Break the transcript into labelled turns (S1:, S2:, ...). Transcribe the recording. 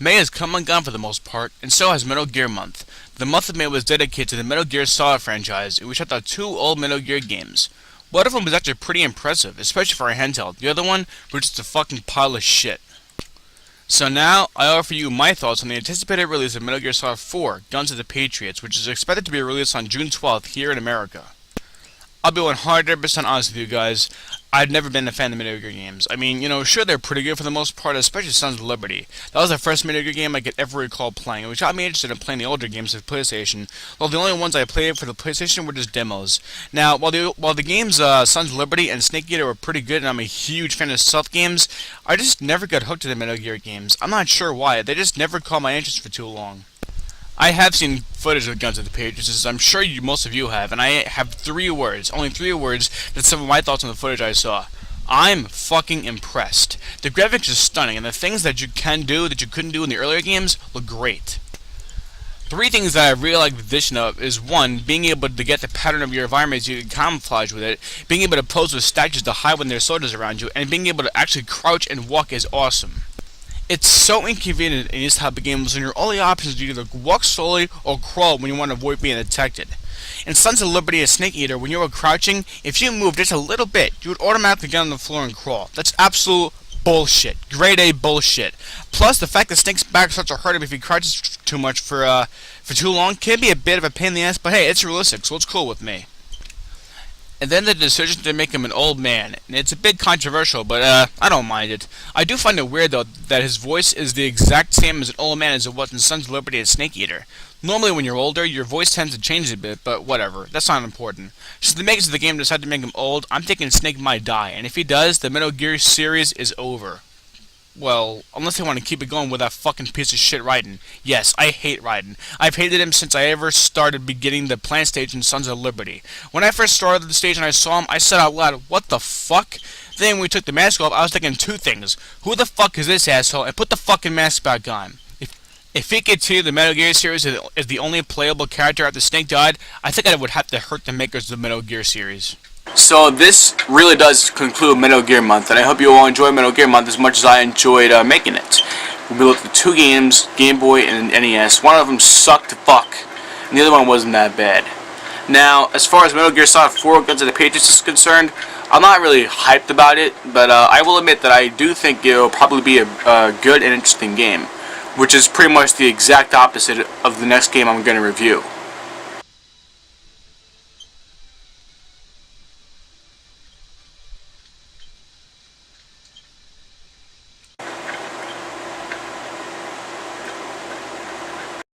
S1: May has come and gone for the most part, and so has Metal Gear Month. The month of May was dedicated to the Metal Gear Solid franchise, and we checked out two old Metal Gear games. One of them was actually pretty impressive, especially for a handheld. The other one was just a fucking pile of shit. So now, I offer you my thoughts on the anticipated release of Metal Gear Solid 4, Guns of the Patriots, which is expected to be released on June 12th here in America. I'll be 100% honest with you guys. I've never been a fan of Metal Gear games. I mean, sure they're pretty good for the most part, especially Sons of Liberty. That was the first Metal Gear game I could ever recall playing, which got me interested in playing the older games of PlayStation. Well, the only ones I played for the PlayStation were just demos. Now, while the games Sons of Liberty and Snake Eater were pretty good, and I'm a huge fan of stealth games, I just never got hooked to the Metal Gear games. I'm not sure why. They just never caught my interest for too long. I have seen footage of Guns of the Patriots, as I'm sure most of you have, and I have only three words, that's some of my thoughts on the footage I saw. I'm fucking impressed. The graphics are stunning, and the things that you can do that you couldn't do in the earlier games look great. Three things that I really like the addition of is, one, being able to get the pattern of your environment as you can camouflage with it, being able to pose with statues to hide when there's soldiers around you, and being able to actually crouch and walk is awesome. It's so inconvenient in this type of games when your only options are either walk slowly or crawl when you want to avoid being detected. In Sons of Liberty and Snake Eater, when you were crouching, if you moved just a little bit, you would automatically get on the floor and crawl. That's absolute bullshit. Grade A bullshit. Plus, the fact that Snake's back starts to hurt him if he crouches too much for too long can be a bit of a pain in the ass, but hey, it's realistic, so it's cool with me. And then the decision to make him an old man. And it's a bit controversial, but I don't mind it. I do find it weird, though, that his voice is the exact same as an old man as it was in Sons of Liberty and Snake Eater. Normally, when you're older, your voice tends to change a bit, but whatever. That's not important. Since the makers of the game decided to make him old, I'm thinking Snake might die. And if he does, the Metal Gear series is over. Well, unless they want to keep it going with that fucking piece of shit Raiden. Yes, I hate Raiden. I've hated him since I ever started beginning the plant stage in Sons of Liberty. When I first started the stage and I saw him, I said out loud, "What the fuck?" Then when we took the mask off, I was thinking two things. Who the fuck is this asshole? And put the fucking mask back on. If he continued the Metal Gear series as the only playable character after Snake died, I think I would have to hurt the makers of the Metal Gear series. So this really does conclude Metal Gear Month, and I hope you all enjoy Metal Gear Month as much as I enjoyed making it. We looked at two games, Game Boy and NES. One of them sucked to fuck, and the other one wasn't that bad. Now, as far as Metal Gear Solid 4 Guns of the Patriots is concerned, I'm not really hyped about it, but I will admit that I do think it will probably be a good and interesting game, which is pretty much the exact opposite of the next game I'm going to review.